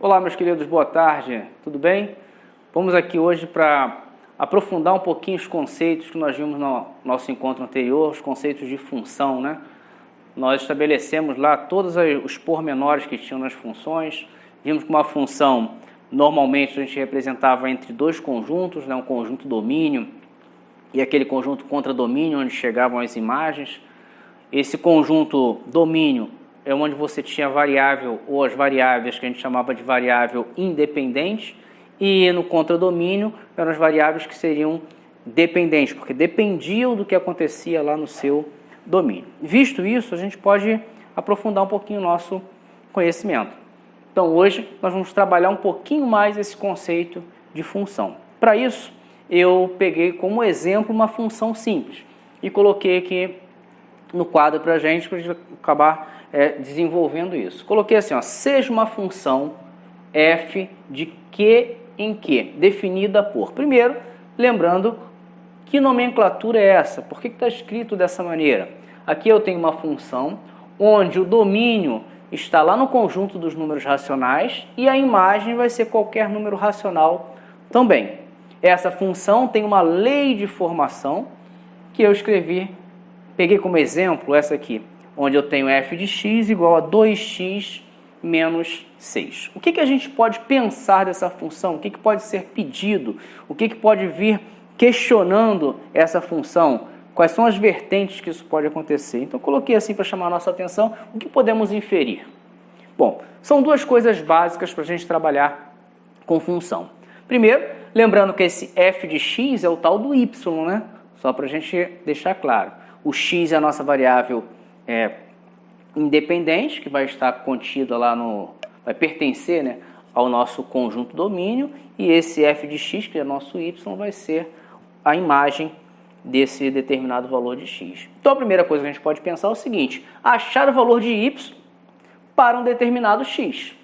Olá, meus queridos, boa tarde, tudo bem? Vamos aqui hoje para aprofundar um pouquinho os conceitos que nós vimos no nosso encontro anterior, os conceitos de função, né? Nós estabelecemos lá todos os pormenores que tinham nas funções, vimos que uma função, normalmente a gente representava entre dois conjuntos, né? Um conjunto domínio e aquele conjunto contradomínio, onde chegavam as imagens. Esse conjunto domínio é onde você tinha a variável ou as variáveis que a gente chamava de variável independente, e no contradomínio eram as variáveis que seriam dependentes, porque dependiam do que acontecia lá no seu domínio. Visto isso, a gente pode aprofundar um pouquinho o nosso conhecimento. Então hoje nós vamos trabalhar um pouquinho mais esse conceito de função. Para isso, eu peguei como exemplo uma função simples e coloquei aqui no quadro para a gente acabar desenvolvendo isso. Coloquei assim, ó, seja uma função f de q em q, definida por... Primeiro, lembrando que nomenclatura é essa, por que está escrito dessa maneira? Aqui eu tenho uma função onde o domínio está lá no conjunto dos números racionais e a imagem vai ser qualquer número racional também. Essa função tem uma lei de formação que eu escrevi, peguei como exemplo essa aqui, onde eu tenho f de x igual a 2x menos 6. O que a gente pode pensar dessa função? O que pode ser pedido? O que pode vir questionando essa função? Quais são as vertentes que isso pode acontecer? Então, eu coloquei assim para chamar a nossa atenção o que podemos inferir. Bom, são duas coisas básicas para a gente trabalhar com função. Primeiro, lembrando que esse f de x é o tal do y, né? Só para a gente deixar claro. O x é a nossa variável independente, que vai estar contida lá vai pertencer, né, ao nosso conjunto domínio, e esse f de x, que é nosso y, vai ser a imagem desse determinado valor de x. Então a primeira coisa que a gente pode pensar é o seguinte: achar o valor de y para um determinado x.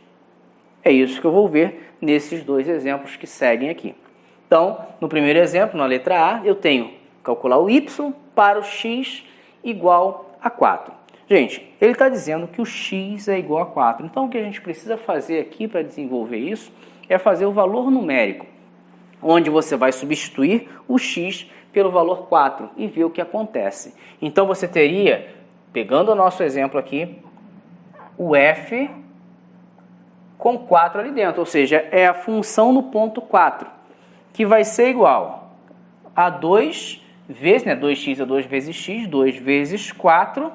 É isso que eu vou ver nesses dois exemplos que seguem aqui. Então, no primeiro exemplo, na letra A, eu tenho calcular o y para o x igual a 4. Gente, ele está dizendo que o x é igual a 4. Então, o que a gente precisa fazer aqui para desenvolver isso é fazer o valor numérico, onde você vai substituir o x pelo valor 4 e ver o que acontece. Então, você teria, pegando o nosso exemplo aqui, o f com 4 ali dentro, ou seja, é a função no ponto 4, que vai ser igual a 2 vezes, né, 2x é 2 vezes x, 2 vezes 4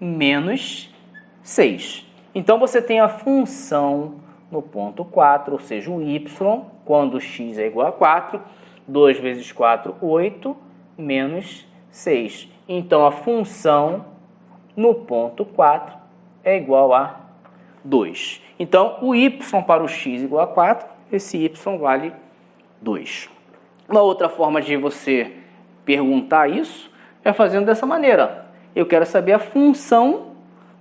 menos 6. Então, você tem a função no ponto 4, ou seja, o y, quando x é igual a 4, 2 vezes 4, 8, menos 6. Então, a função no ponto 4 é igual a 2. Então, o y para o x igual a 4, esse y vale 2. Uma outra forma de você perguntar isso é fazendo dessa maneira. Eu quero saber a função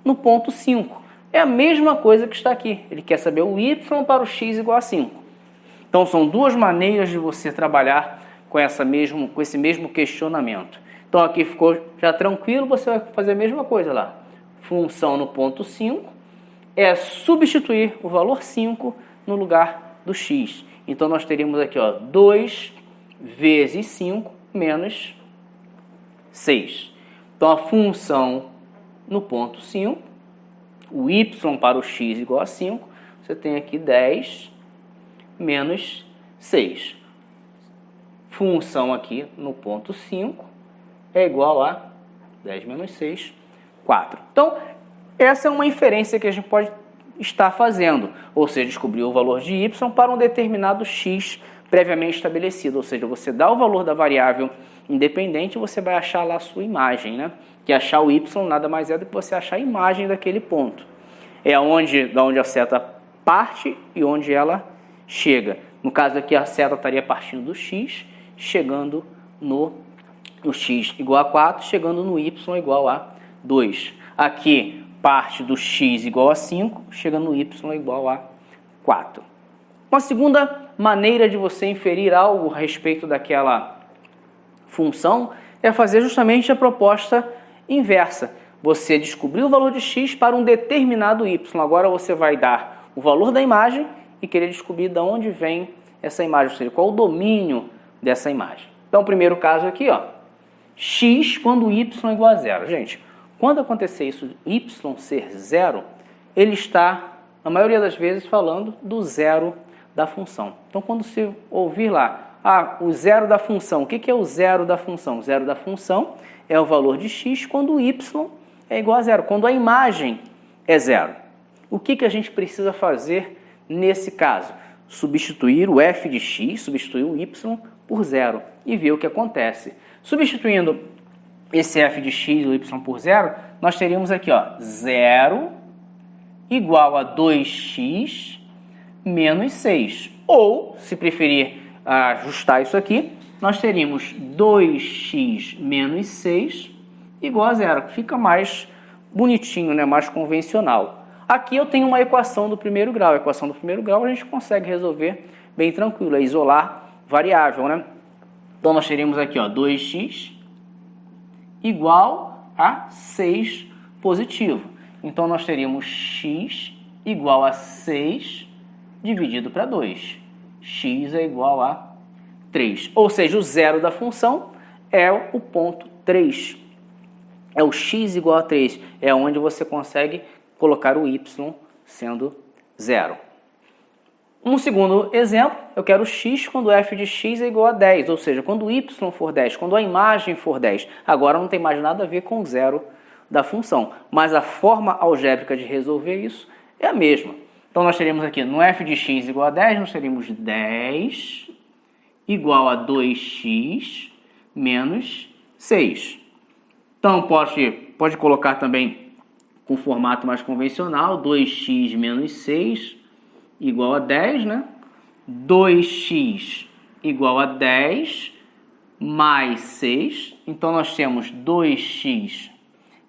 no ponto 5. É a mesma coisa que está aqui. Ele quer saber o y para o x igual a 5. Então, são duas maneiras de você trabalhar com esse mesmo questionamento. Então, aqui ficou já tranquilo, você vai fazer a mesma coisa lá. Função no ponto 5 é substituir o valor 5 no lugar do x. Então, nós teríamos aqui, ó, 2 vezes 5 menos 6. Então, a função no ponto 5, o y para o x igual a 5, você tem aqui 10 menos 6. Função aqui no ponto 5 é igual a 10 menos 6, 4. Então, essa é uma inferência que a gente pode estar fazendo, ou seja, descobrir o valor de y para um determinado x previamente estabelecido, ou seja, você dá o valor da variável independente, você vai achar lá a sua imagem, né? Que achar o y nada mais é do que você achar a imagem daquele ponto. É da onde a seta parte e onde ela chega. No caso aqui, a seta estaria partindo do x, chegando no x igual a 4, chegando no y igual a 2. Aqui, parte do x igual a 5, chegando no y igual a 4. Uma segunda maneira de você inferir algo a respeito daquela função é fazer justamente a proposta inversa. Você descobriu o valor de x para um determinado y. Agora você vai dar o valor da imagem e querer descobrir de onde vem essa imagem, ou seja, qual o domínio dessa imagem. Então, o primeiro caso aqui, ó, x quando y é igual a zero. Gente, quando acontecer isso, y ser zero, ele está, na maioria das vezes, falando do zero da função. Então, quando você ouvir lá, o zero da função, o que é o zero da função? O zero da função é o valor de x quando y é igual a zero, quando a imagem é zero. O que a gente precisa fazer nesse caso? Substituir o f de x, substituir o y por zero e ver o que acontece. Substituindo esse f de x e o y por zero, nós teríamos aqui, ó, 0 igual a 2x menos 6. Ou, se preferir ajustar isso aqui, nós teríamos 2x menos 6 igual a zero. Fica mais bonitinho, né? Mais convencional. Aqui eu tenho uma equação do primeiro grau. A equação do primeiro grau a gente consegue resolver bem tranquilo, é isolar variável, né? Então nós teríamos aqui, ó, 2x igual a 6 positivo. Então nós teríamos x igual a 6 dividido para 2. X é igual a 3. Ou seja, o zero da função é o ponto 3. É o x igual a 3. É onde você consegue colocar o y sendo zero. Um segundo exemplo, eu quero x quando f de x é igual a 10. Ou seja, quando o y for 10, quando a imagem for 10. Agora não tem mais nada a ver com o zero da função. Mas a forma algébrica de resolver isso é a mesma. Então, nós teríamos aqui, no f de x igual a 10, nós teríamos 10 igual a 2x menos 6. Então, pode colocar também com formato mais convencional, 2x menos 6 igual a 10, né? 2x igual a 10 mais 6. Então, nós temos 2x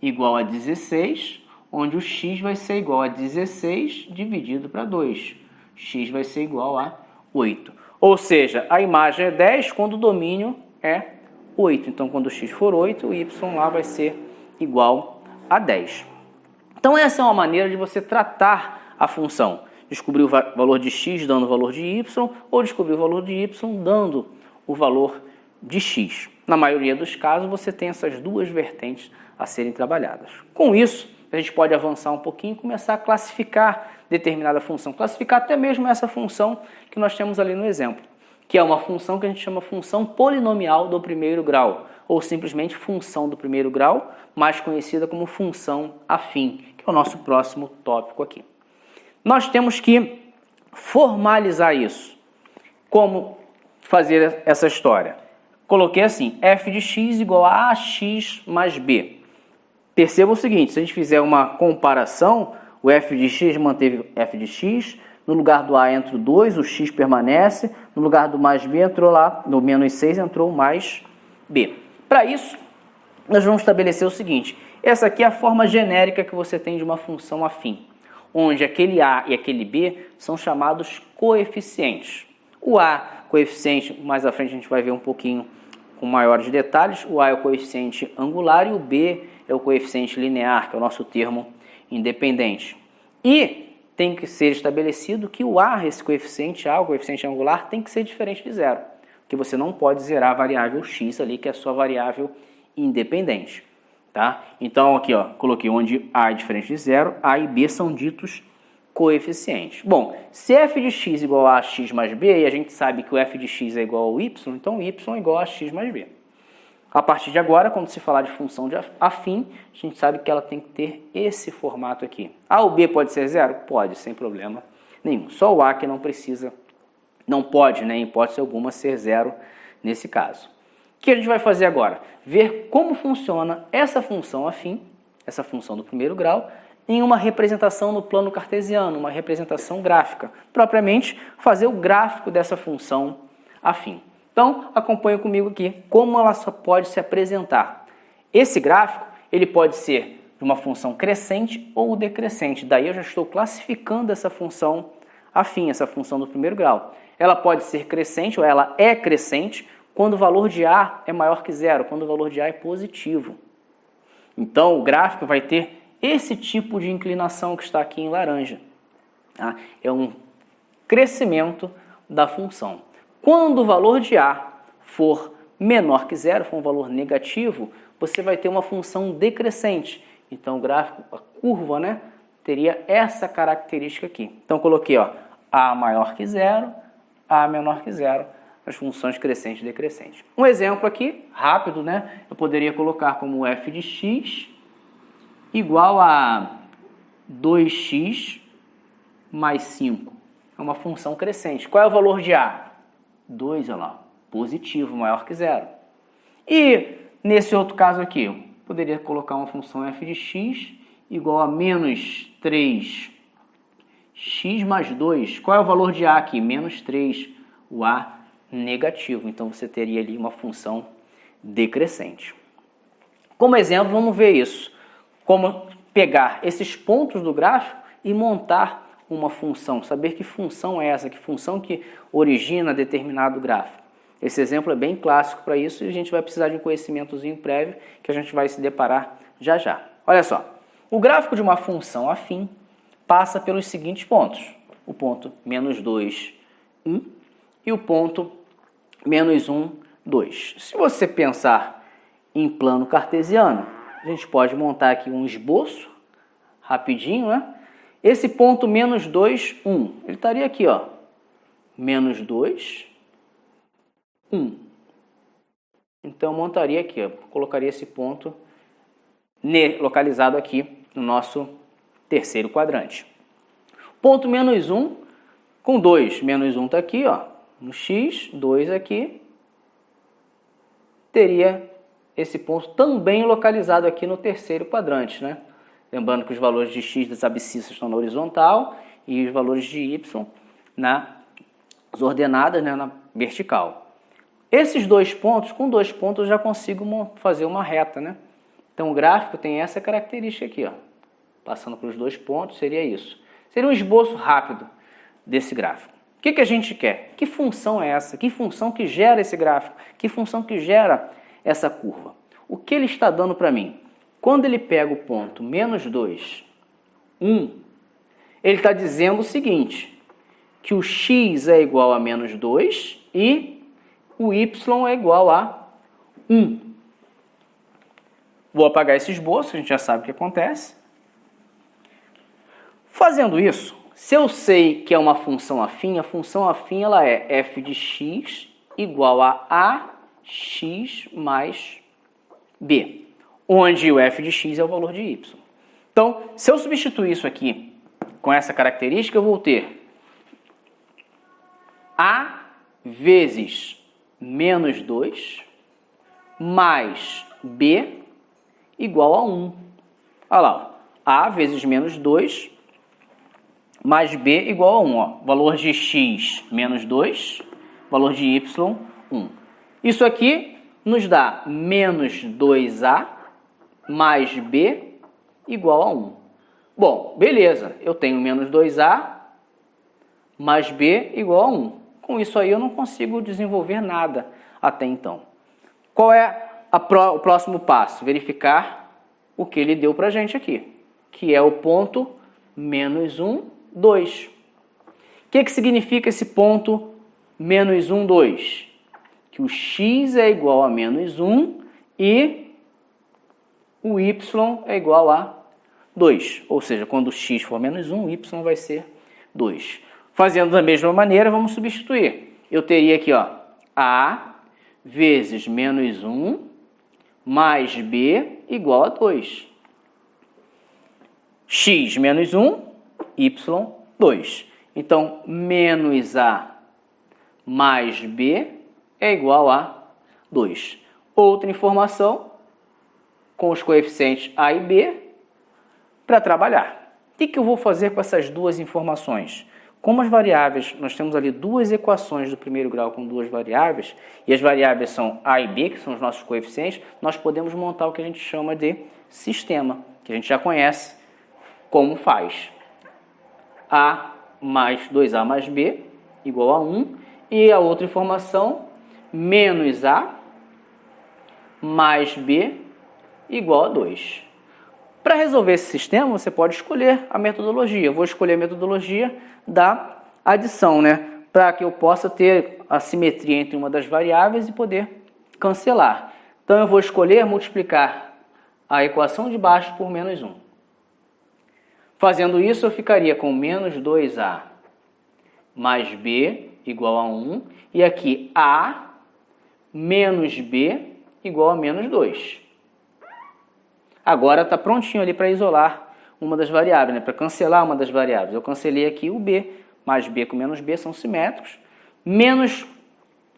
igual a 16, onde o x vai ser igual a 16 dividido para 2. X vai ser igual a 8. Ou seja, a imagem é 10 quando o domínio é 8. Então, quando o x for 8, o y lá vai ser igual a 10. Então, essa é uma maneira de você tratar a função. Descobrir o valor de x dando o valor de y, ou descobrir o valor de y dando o valor de x. Na maioria dos casos, você tem essas duas vertentes a serem trabalhadas. Com isso, a gente pode avançar um pouquinho e começar a classificar determinada função. Classificar até mesmo essa função que nós temos ali no exemplo, que é uma função que a gente chama função polinomial do primeiro grau, ou simplesmente função do primeiro grau, mais conhecida como função afim, que é o nosso próximo tópico aqui. Nós temos que formalizar isso. Como fazer essa história? Coloquei assim, f de x igual a ax mais b. Perceba o seguinte, se a gente fizer uma comparação, o f de x manteve f de x, no lugar do a entra o 2, o x permanece, no lugar do mais b entrou lá, no menos 6 entrou o mais b. Para isso, nós vamos estabelecer o seguinte, essa aqui é a forma genérica que você tem de uma função afim, onde aquele a e aquele b são chamados coeficientes. O a, coeficiente, mais à frente a gente vai ver um pouquinho com maiores detalhes, o a é o coeficiente angular e o b é o coeficiente linear, que é o nosso termo independente. E tem que ser estabelecido que o a, esse coeficiente a, o coeficiente angular, tem que ser diferente de zero. Porque você não pode zerar a variável x ali, que é a sua variável independente. Tá? Então, aqui, ó, coloquei onde a é diferente de zero, a e b são ditos coeficientes. Bom, se f de x é igual a x mais b, e a gente sabe que o f de x é igual ao y, então y é igual a x mais b. A partir de agora, quando se falar de função de afim, a gente sabe que ela tem que ter esse formato aqui. A ou b pode ser zero? Pode, sem problema nenhum. Só o a que não pode, né, em hipótese alguma, ser zero nesse caso. O que a gente vai fazer agora? Ver como funciona essa função afim, essa função do primeiro grau, em uma representação no plano cartesiano, uma representação gráfica. Propriamente, fazer o gráfico dessa função afim. Então, acompanhe comigo aqui como ela só pode se apresentar. Esse gráfico, ele pode ser de uma função crescente ou decrescente. Daí eu já estou classificando essa função afim, essa função do primeiro grau. Ela pode ser crescente ou ela é crescente quando o valor de a é maior que zero, quando o valor de a é positivo. Então, o gráfico vai ter esse tipo de inclinação que está aqui em laranja. Tá? É um crescimento da função. Quando o valor de A for menor que zero, for um valor negativo, você vai ter uma função decrescente. Então, o gráfico, a curva, né, teria essa característica aqui. Então, coloquei ó, A maior que zero, A menor que zero, as funções crescente e decrescente. Um exemplo aqui, rápido, né, eu poderia colocar como f de x igual a 2x mais 5. É uma função crescente. Qual é o valor de A? 2, olha lá, positivo, maior que zero. E nesse outro caso aqui, eu poderia colocar uma função f de x igual a menos 3x mais 2. Qual é o valor de A aqui? Menos 3, o A negativo. Então, você teria ali uma função decrescente. Como exemplo, vamos ver isso. Como pegar esses pontos do gráfico e montar uma função. Saber que função é essa, que função que origina determinado gráfico. Esse exemplo é bem clássico para isso e a gente vai precisar de um conhecimentozinho prévio que a gente vai se deparar já já. Olha só, o gráfico de uma função afim passa pelos seguintes pontos. O ponto menos 2, 1 e o ponto menos 1, 2. Se você pensar em plano cartesiano, a gente pode montar aqui um esboço rapidinho, né? Esse ponto menos 2, 1, ele estaria aqui, ó, menos 2, 1. Então, eu montaria aqui, ó, colocaria esse ponto localizado aqui no nosso terceiro quadrante. Ponto menos 1 com 2. Menos 1 está aqui, ó, no x, 2 aqui. Teria esse ponto também localizado aqui no terceiro quadrante, né? Lembrando que os valores de x das abscissas estão na horizontal e os valores de y nas ordenadas, né, na vertical. Esses dois pontos, com 2 pontos eu já consigo fazer uma reta, né? Então o gráfico tem essa característica aqui, ó. Passando pelos 2 pontos, seria isso. Seria um esboço rápido desse gráfico. O que a gente quer? Que função é essa? Que função que gera esse gráfico? Que função que gera essa curva? O que ele está dando para mim? Quando ele pega o ponto menos 2, 1, ele está dizendo o seguinte, que o x é igual a menos 2 e o y é igual a 1. Vou apagar esse esboço, a gente já sabe o que acontece. Fazendo isso, se eu sei que é uma função afim, a função afim ela é f de x igual a ax mais b, onde o f de x é o valor de y. Então, se eu substituir isso aqui com essa característica, eu vou ter a vezes menos 2 mais b igual a 1. Olha lá, ó. A vezes menos 2 mais b igual a 1. Ó. Valor de x, menos 2. Valor de y, 1. Isso aqui nos dá menos 2a mais b igual a 1. Bom, beleza. Eu tenho menos 2a mais b igual a 1. Com isso aí eu não consigo desenvolver nada até então. Qual é o próximo passo? Verificar o que ele deu para a gente aqui, que é o ponto menos 1, 2. O que significa esse ponto menos 1, 2? Que o x é igual a menos 1 e o y é igual a 2. Ou seja, quando o x for menos 1, o y vai ser 2. Fazendo da mesma maneira, vamos substituir. Eu teria aqui, ó, a vezes menos 1 mais b igual a 2. X menos 1, y, 2. Então, menos a mais b é igual a 2. Outra informação, com os coeficientes a e b, para trabalhar. O que eu vou fazer com essas duas informações? Como as variáveis, nós temos ali duas equações do primeiro grau com duas variáveis, e as variáveis são a e b, que são os nossos coeficientes, nós podemos montar o que a gente chama de sistema, que a gente já conhece como faz. A mais 2a mais b igual a 1, e a outra informação, menos a mais b igual a 2. Para resolver esse sistema, você pode escolher a metodologia. Eu vou escolher a metodologia da adição, né? Para que eu possa ter a simetria entre uma das variáveis e poder cancelar. Então eu vou escolher multiplicar a equação de baixo por menos 1. Fazendo isso, eu ficaria com menos 2a mais b igual a 1. E aqui a menos b igual a menos 2. Agora está prontinho ali para isolar uma das variáveis, né? Para cancelar uma das variáveis. Eu cancelei aqui o b, mais b com menos b são simétricos. Menos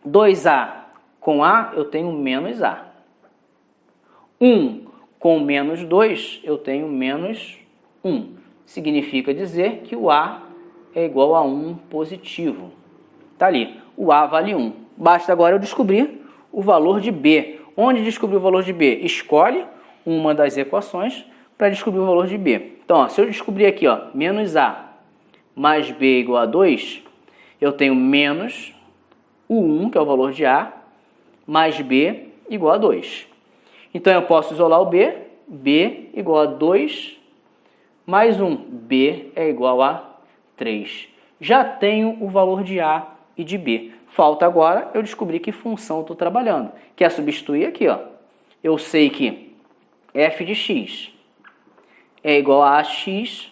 2a com a, eu tenho menos a. 1 com menos 2, eu tenho menos 1. Significa dizer que o a é igual a 1 positivo. Está ali, o a vale 1. Basta agora eu descobrir o valor de b. Onde descobrir o valor de b? Escolhe uma das equações para descobrir o valor de b. Então, ó, se eu descobrir aqui, ó, menos a mais b igual a 2, eu tenho menos o 1, que é o valor de a, mais b igual a 2. Então, eu posso isolar o b igual a 2 mais 1, b é igual a 3. Já tenho o valor de a e de b. Falta agora eu descobrir que função eu estou trabalhando, que é substituir aqui, ó. Eu sei que f de x é igual a ax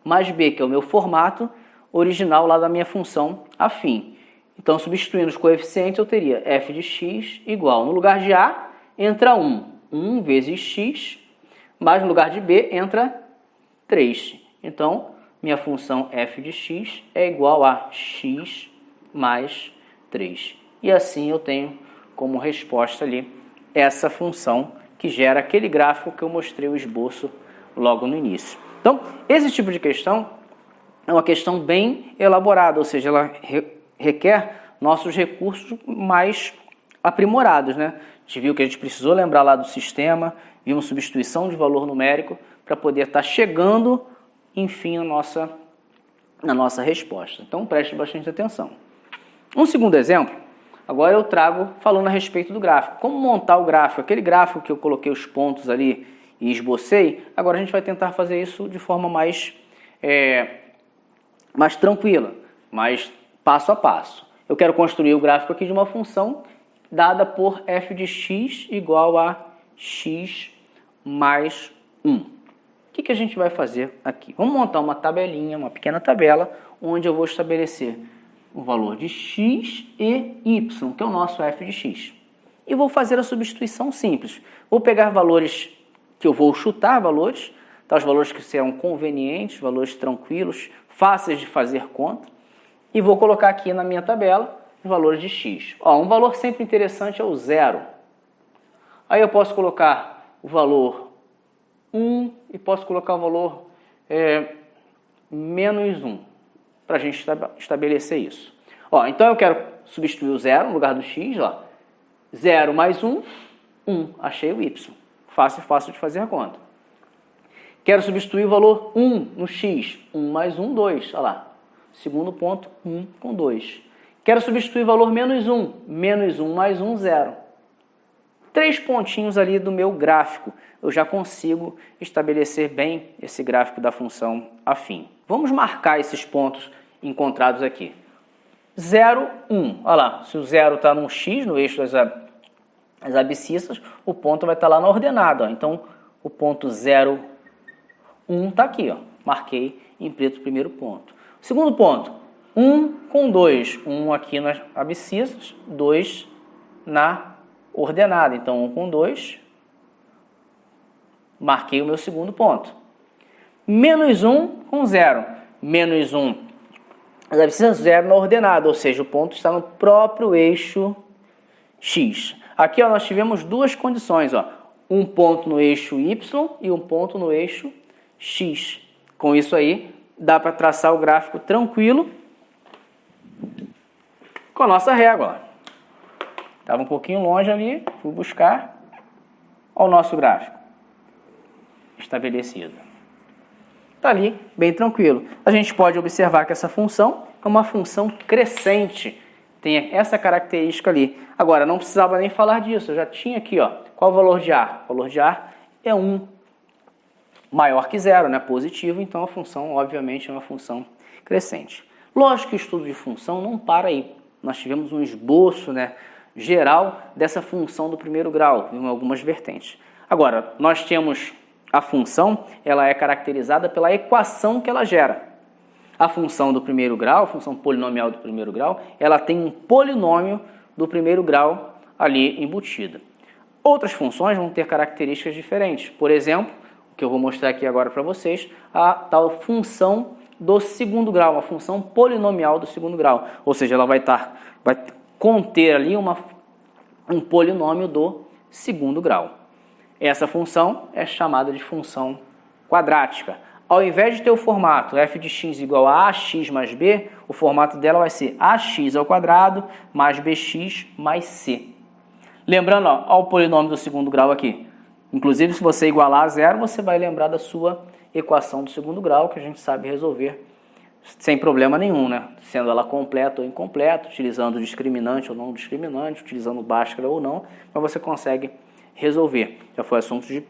mais b, que é o meu formato original lá da minha função afim. Então, substituindo os coeficientes, eu teria f de x igual, no lugar de a, entra 1 vezes x, mas no lugar de b, entra 3. Então, minha função f de x é igual a x mais 3. E assim eu tenho como resposta ali essa função que gera aquele gráfico que eu mostrei o esboço logo no início. Então, esse tipo de questão é uma questão bem elaborada, ou seja, ela requer nossos recursos mais aprimorados, né? A gente viu que a gente precisou lembrar lá do sistema, vimos substituição de valor numérico para poder estar chegando, enfim, na nossa resposta. Então, preste bastante atenção. Um segundo exemplo, agora eu trago falando a respeito do gráfico. Como montar o gráfico? Aquele gráfico que eu coloquei os pontos ali e esbocei, agora a gente vai tentar fazer isso de forma mais tranquila, mais passo a passo. Eu quero construir o gráfico aqui de uma função dada por f de x igual a x mais 1. O que a gente vai fazer aqui? Vamos montar uma tabelinha, uma pequena tabela, onde eu vou estabelecer o valor de x e y, que é o nosso f de x. E vou fazer a substituição simples. Vou pegar valores que eu vou chutar valores, tá? Os valores que serão convenientes, valores tranquilos, fáceis de fazer conta, e vou colocar aqui na minha tabela os valores de x. Ó, um valor sempre interessante é o 0. Aí eu posso colocar o valor 1 e posso colocar o valor menos 1, para a gente estabelecer isso. Ó, então eu quero substituir o 0 no lugar do x. Ó. 0 mais 1, 1. Achei o y. Fácil de fazer a conta. Quero substituir o valor 1 no x. 1 mais 1, 2. Olha lá. Segundo ponto, 1 com 2. Quero substituir o valor menos 1. Menos 1 mais 1, 0. 3 pontinhos ali do meu gráfico. Eu já consigo estabelecer bem esse gráfico da função afim. Vamos marcar esses pontos encontrados aqui. 0, 1. Olha lá, se o 0 está no x, no eixo das abscissas, o ponto vai estar lá na ordenada. Ó. Então, o ponto 0, 1 está aqui. Ó. Marquei em preto o primeiro ponto. Segundo ponto, 1 com 2. 1 aqui nas abscissas, 2 na ordenada. Então, 1 com 2. Marquei o meu segundo ponto. Menos 1 com 0. Menos 1 as abscissas 0 na ordenada, ou seja, o ponto está no próprio eixo x. Aqui ó, nós tivemos duas condições, ó, um ponto no eixo y e um ponto no eixo x. Com isso aí, dá para traçar o gráfico tranquilo com a nossa régua. Estava um pouquinho longe ali, fui buscar. Olha o nosso gráfico estabelecido. Está ali, bem tranquilo. A gente pode observar que essa função é uma função crescente. Tem essa característica ali. Agora, não precisava nem falar disso. Eu já tinha aqui, ó, qual o valor de A? O valor de A é 1. Maior que 0, né? Positivo. Então, a função, obviamente, é uma função crescente. Lógico que o estudo de função não para aí. Nós tivemos um esboço, né, geral dessa função do primeiro grau, em algumas vertentes. Agora, nós temos a função, ela é caracterizada pela equação que ela gera. A função do primeiro grau, a função polinomial do primeiro grau, ela tem um polinômio do primeiro grau ali embutida. Outras funções vão ter características diferentes. Por exemplo, o que eu vou mostrar aqui agora para vocês, a tal função do segundo grau, a função polinomial do segundo grau. Ou seja, ela vai conter ali um polinômio do segundo grau. Essa função é chamada de função quadrática. Ao invés de ter o formato f de x igual a ax mais b, o formato dela vai ser ax ao quadrado mais bx mais c. Lembrando, ó, o polinômio do segundo grau aqui. Inclusive, se você igualar a zero, você vai lembrar da sua equação do segundo grau, que a gente sabe resolver sem problema nenhum, né? Sendo ela completa ou incompleta, utilizando discriminante ou não discriminante, utilizando Bhaskara ou não, mas você consegue resolver. Já foi assunto de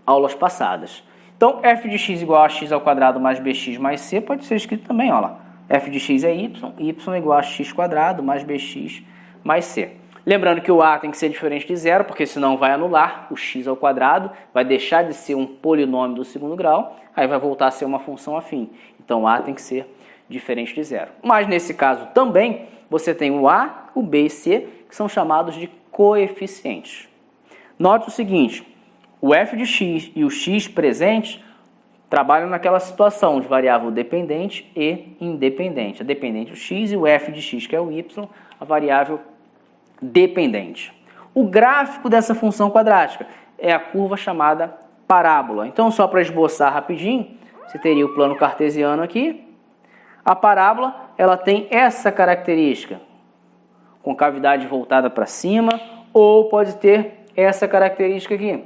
aulas passadas. Então, f de x igual a x ao quadrado mais bx mais c pode ser escrito também, ó lá. F de x é y igual a x quadrado mais bx mais c. Lembrando que o a tem que ser diferente de zero, porque senão vai anular o x ao quadrado, vai deixar de ser um polinômio do segundo grau, aí vai voltar a ser uma função afim. Então, a tem que ser diferente de zero. Mas, nesse caso também, você tem o a, o b e c, que são chamados de coeficientes. Note o seguinte, o f de x e o x presentes trabalham naquela situação de variável dependente e independente. A dependente é o x e o f de x, que é o y, a variável dependente. O gráfico dessa função quadrática é a curva chamada parábola. Então, só para esboçar rapidinho, você teria o plano cartesiano aqui. A parábola, ela tem essa característica, concavidade voltada para cima, ou pode ter essa característica aqui,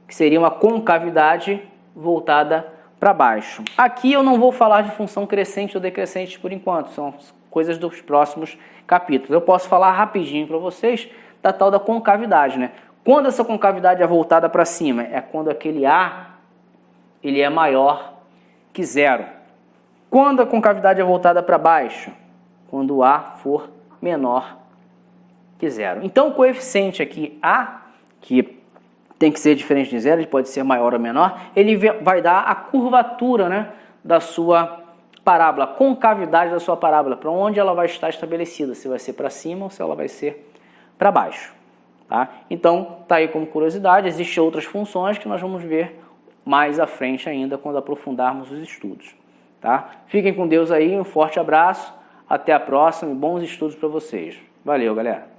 que seria uma concavidade voltada para baixo. Aqui eu não vou falar de função crescente ou decrescente por enquanto, são coisas dos próximos capítulos. Eu posso falar rapidinho para vocês da tal da concavidade, né? Quando essa concavidade é voltada para cima, é quando aquele A ele é maior que zero. Quando a concavidade é voltada para baixo, quando o A for menor que zero. Então, o coeficiente aqui A, que tem que ser diferente de zero, ele pode ser maior ou menor, ele vai dar a curvatura, né, da sua parábola, a concavidade da sua parábola, para onde ela vai estar estabelecida, se vai ser para cima ou se ela vai ser para baixo. Tá? Então, está aí como curiosidade, existem outras funções que nós vamos ver mais à frente ainda, quando aprofundarmos os estudos. Tá? Fiquem com Deus aí, um forte abraço, até a próxima e bons estudos para vocês. Valeu, galera!